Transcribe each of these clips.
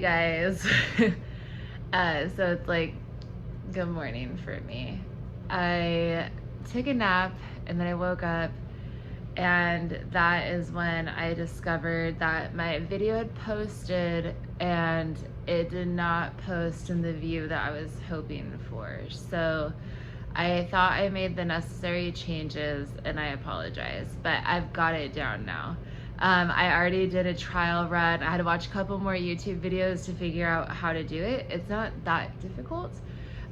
guys. So it's like good morning for me. I took a nap and then I woke up, and that is when I discovered that my video had posted and it did not post in the view that I was hoping for. So I thought I made the necessary changes and I apologize, but I've got it down now. I already did a trial run. I had to watch a couple more YouTube videos to figure out how to do it. It's not that difficult,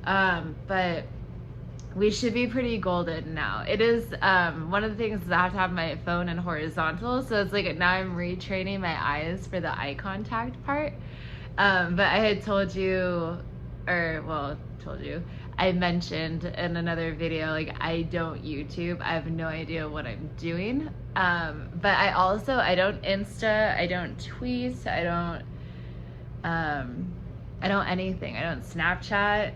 but we should be pretty golden now. It is one of the things is I have to have my phone in horizontal, so it's like now I'm retraining my eyes for the eye contact part. But I had told you, I mentioned in another video, like I don't YouTube. I have no idea what I'm doing. But I don't Insta, I don't tweet, I don't anything. I don't Snapchat.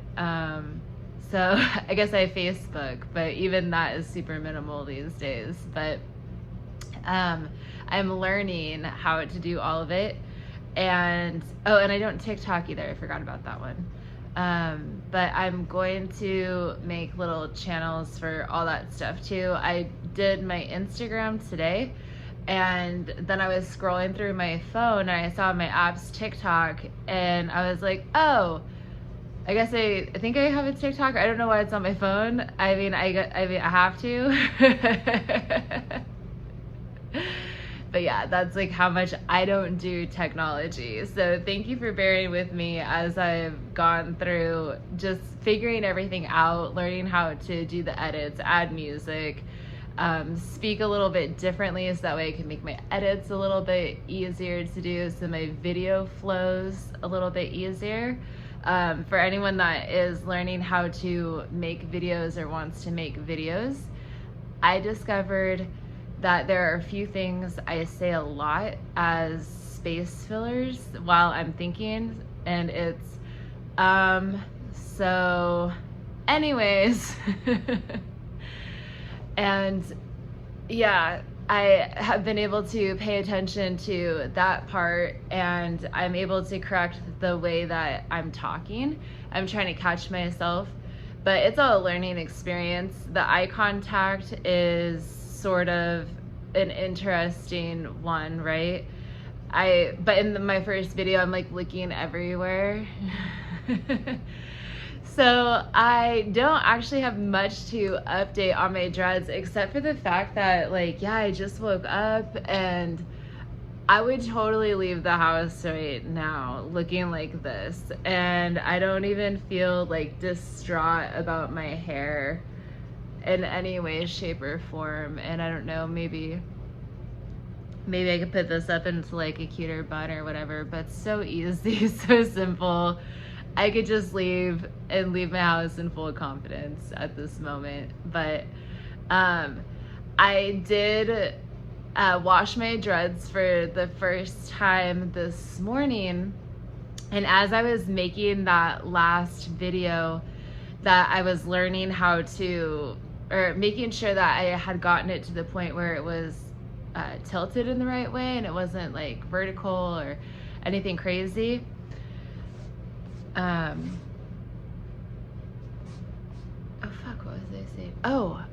So I guess I Facebook, but even that is super minimal these days. But I'm learning how to do all of it. And I don't TikTok either. I forgot about that one. But I'm going to make little channels for all that stuff too. I did my Instagram today, and then I was scrolling through my phone and I saw my app's TikTok, and I was like, oh, I guess I think I have a TikTok. I don't know why it's on my phone. I mean, I have to. But yeah, that's like how much I don't do technology. So thank you for bearing with me as I've gone through just figuring everything out, learning how to do the edits, add music, speak a little bit differently so that way I can make my edits a little bit easier to do, so my video flows a little bit easier. For anyone that is learning how to make videos or wants to make videos, I discovered that there are a few things I say a lot as space fillers while I'm thinking, and it's so anyways. And yeah, I have been able to pay attention to that part, and I'm able to correct the way that I'm talking. I'm trying to catch myself, but it's all a learning experience. The eye contact is sort of an interesting one, right? But in my first video, I'm like looking everywhere. So I don't actually have much to update on my dreads, except for the fact that, like, yeah, I just woke up and I would totally leave the house right now looking like this, and I don't even feel like distraught about my hair in any way, shape, or form. And I don't know, maybe I could put this up into like a cuter bun or whatever, but it's so easy, so simple. I could just leave my house in full confidence at this moment. But I did wash my dreads for the first time this morning, and as I was making that last video that I was learning how to, or making sure that I had gotten it to the point where it was tilted in the right way and it wasn't like vertical or anything crazy. Oh fuck, what was I saying? Oh.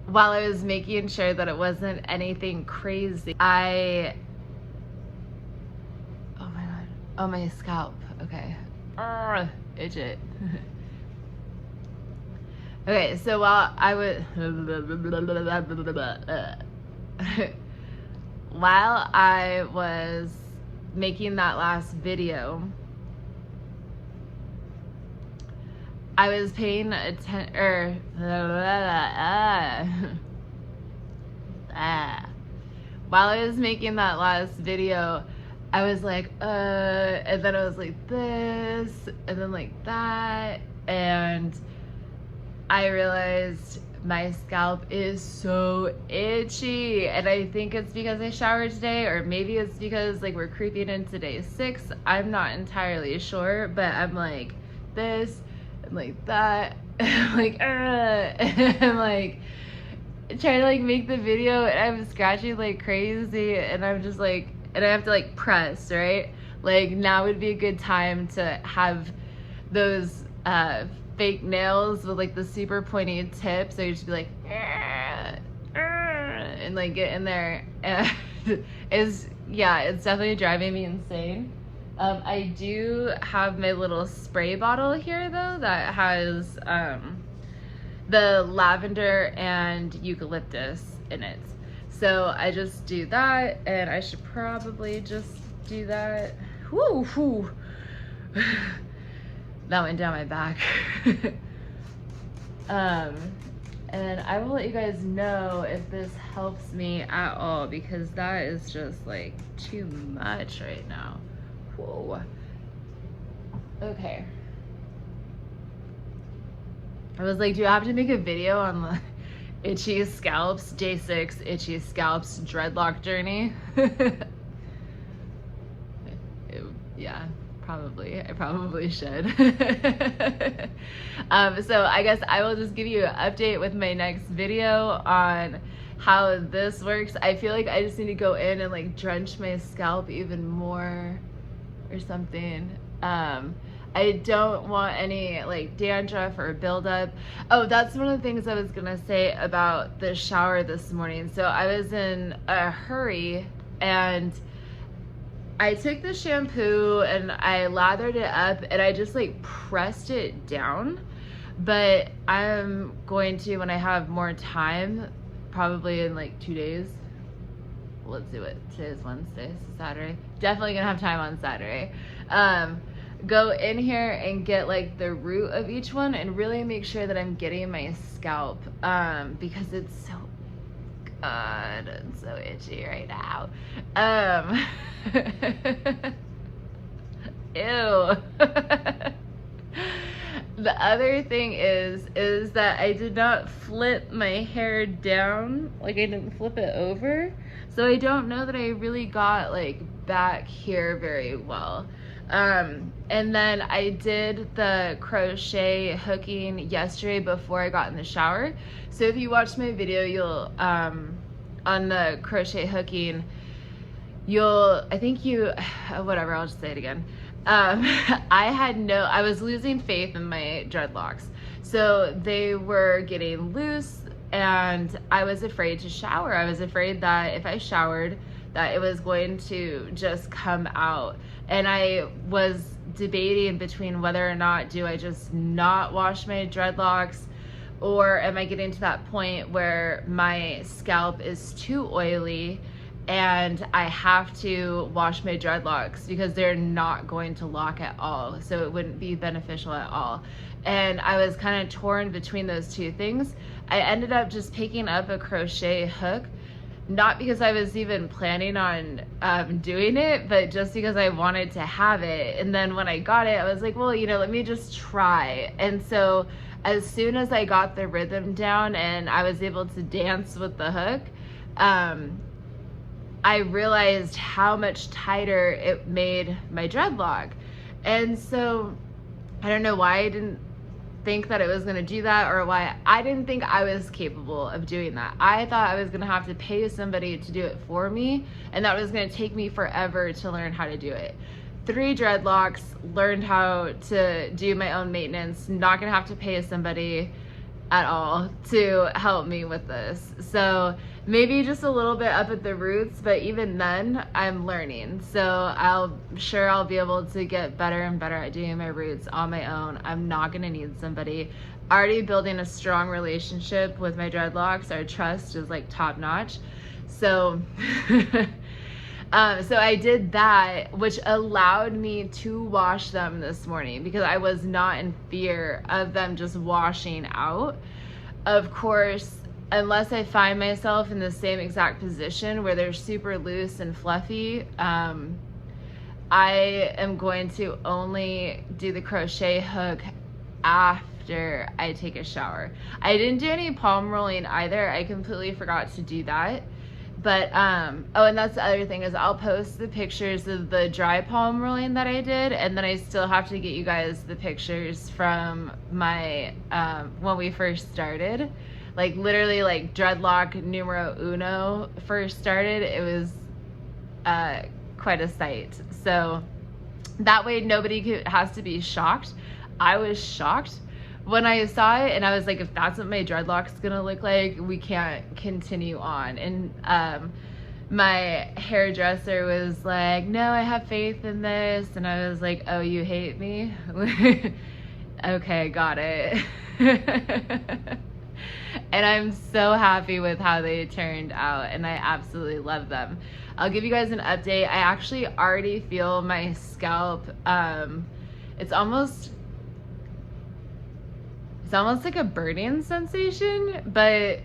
While I was making sure that it wasn't anything crazy, oh my god, oh my scalp, okay. Itch it. Okay, so while I was while I was making that last video, I was paying attention, while I was making that last video, I was like, and then I was like this, and then like that, and I realized my scalp is so itchy, and I think it's because I showered today, or maybe it's because like we're creeping into day 6. I'm not entirely sure, but I'm like this and like that, and like and like trying to like make the video, and I'm scratching like crazy, and I'm just like, and I have to like press, right? Like now would be a good time to have those fake nails with like the super pointy tip, so you just be like and like get in there. And it's definitely driving me insane. I do have my little spray bottle here though that has the lavender and eucalyptus in it. So I just do that, and I should probably just do that. Whoo, whoo. That went down my back. And I will let you guys know if this helps me at all, because that is just like too much right now. Whoa. Okay. I was like, do I have to make a video on the itchy scalps, day 6 itchy scalps Dreadlock Journey? Yeah, probably. I probably should. So I guess I will just give you an update with my next video on how this works. I feel like I just need to go in and like drench my scalp even more or something. I don't want any like dandruff or buildup. Oh, that's one of the things I was gonna say about the shower this morning. So I was in a hurry, and I took the shampoo and I lathered it up, and I just like pressed it down. But I'm going to, when I have more time, probably in like 2 days. Let's do it. Today's Wednesday, so Saturday. Definitely gonna have time on Saturday. Go in here and get like the root of each one and really make sure that I'm getting my scalp, because it's so good and so itchy right now. Ew. The other thing is that I did not flip my hair down, like I didn't flip it over, so I don't know that I really got like back here very well. And then I did the crochet hooking yesterday before I got in the shower. So if you watched my video, you'll on the crochet hooking, whatever, I'll just say it again. I was losing faith in my dreadlocks. So they were getting loose, and I was afraid to shower. I was afraid that if I showered, that it was going to just come out. And I was debating between whether or not do I just not wash my dreadlocks, or am I getting to that point where my scalp is too oily and I have to wash my dreadlocks because they're not going to lock at all, so it wouldn't be beneficial at all. And I was kind of torn between those two things. I ended up just picking up a crochet hook, not because I was even planning on doing it, but just because I wanted to have it. And then when I got it, I was like, well, let me just try. And so as soon as I got the rhythm down and I was able to dance with the hook, I realized how much tighter it made my dreadlock. And so I don't know why I didn't think that it was going to do that, or why I didn't think I was capable of doing that. I thought I was going to have to pay somebody to do it for me, and that was going to take me forever to learn how to do it. 3 dreadlocks, learned how to do my own maintenance, not going to have to pay somebody at all to help me with this. So maybe just a little bit up at the roots, but even then I'm learning. So I'll be able to get better and better at doing my roots on my own. I'm not gonna need somebody. Already building a strong relationship with my dreadlocks. Our trust is like top notch. So so I did that, which allowed me to wash them this morning because I was not in fear of them just washing out. Of course, unless I find myself in the same exact position where they're super loose and fluffy, I am going to only do the crochet hook after I take a shower. I didn't do any palm rolling either. I completely forgot to do that. But, oh, and that's the other thing is I'll post the pictures of the dry palm rolling that I did, and then I still have to get you guys the pictures from my, when we first started, like literally like dreadlock numero uno first started, it was quite a sight. So that way nobody has to be shocked. I was shocked when I saw it, and I was like, if that's what my dreadlock's gonna look like, we can't continue on. And my hairdresser was like, no, I have faith in this. And I was like, oh, you hate me? Okay, got it. And I'm so happy with how they turned out, and I absolutely love them. I'll give you guys an update. I actually already feel my scalp, it's almost like a burning sensation, but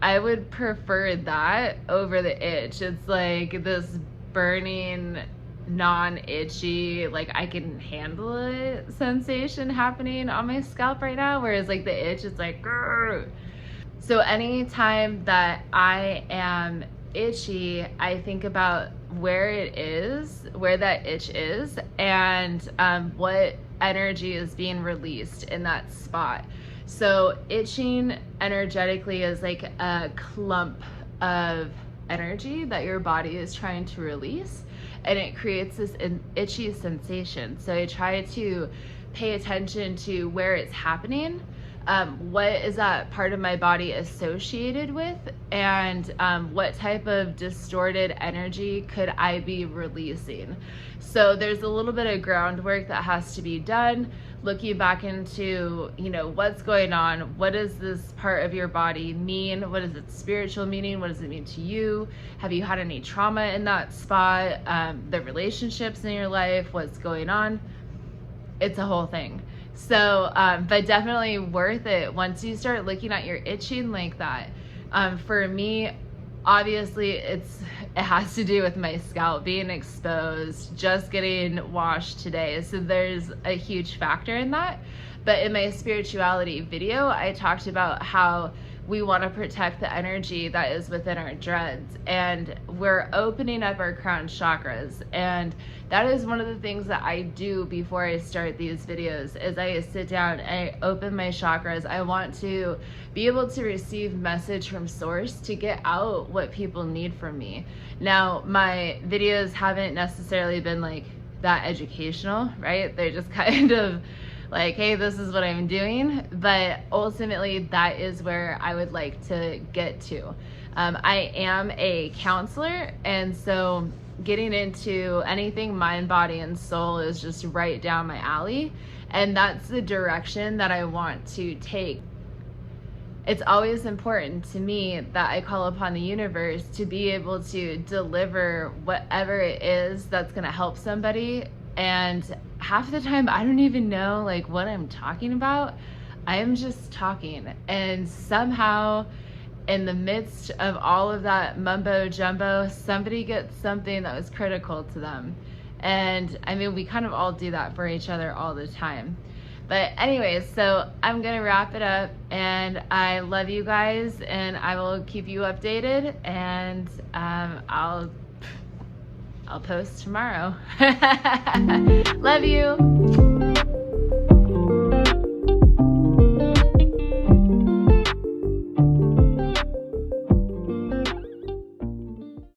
I would prefer that over the itch. It's like this burning, non-itchy, like I can handle it sensation happening on my scalp right now, whereas like the itch, it's like grrr. So anytime that I am itchy, I think about where it is, where that itch is, and what energy is being released in that spot. So itching energetically is like a clump of energy that your body is trying to release, and it creates this itchy sensation. So I try to pay attention to where it's happening, what is that part of my body associated with, and what type of distorted energy could I be releasing. So there's a little bit of groundwork that has to be done, looking back into, you know, what's going on, what does this part of your body mean, what is its spiritual meaning, what does it mean to you, have you had any trauma in that spot, the relationships in your life, what's going on. It's a whole thing. So, but definitely worth it once you start looking at your itching like that. For me, obviously it has to do with my scalp being exposed, just getting washed today. So there's a huge factor in that. But in my spirituality video, I talked about how we want to protect the energy that is within our dreads, and we're opening up our crown chakras. And that is one of the things that I do before I start these videos, is I sit down and I open my chakras. I want to be able to receive message from source to get out what people need from me. Now, my videos haven't necessarily been like that educational, right? They're just kind of like, hey, this is what I'm doing. But ultimately, that is where I would like to get to. I am a counselor, and so getting into anything mind, body, and soul is just right down my alley. And that's the direction that I want to take. It's always important to me that I call upon the universe to be able to deliver whatever it is that's going to help somebody. And half the time I don't even know like what I'm talking about. I am just talking, and somehow in the midst of all of that mumbo jumbo, somebody gets something that was critical to them. And I mean, we kind of all do that for each other all the time. But anyways, so I'm gonna wrap it up, and I love you guys, and I will keep you updated, and I'll post tomorrow. Love you.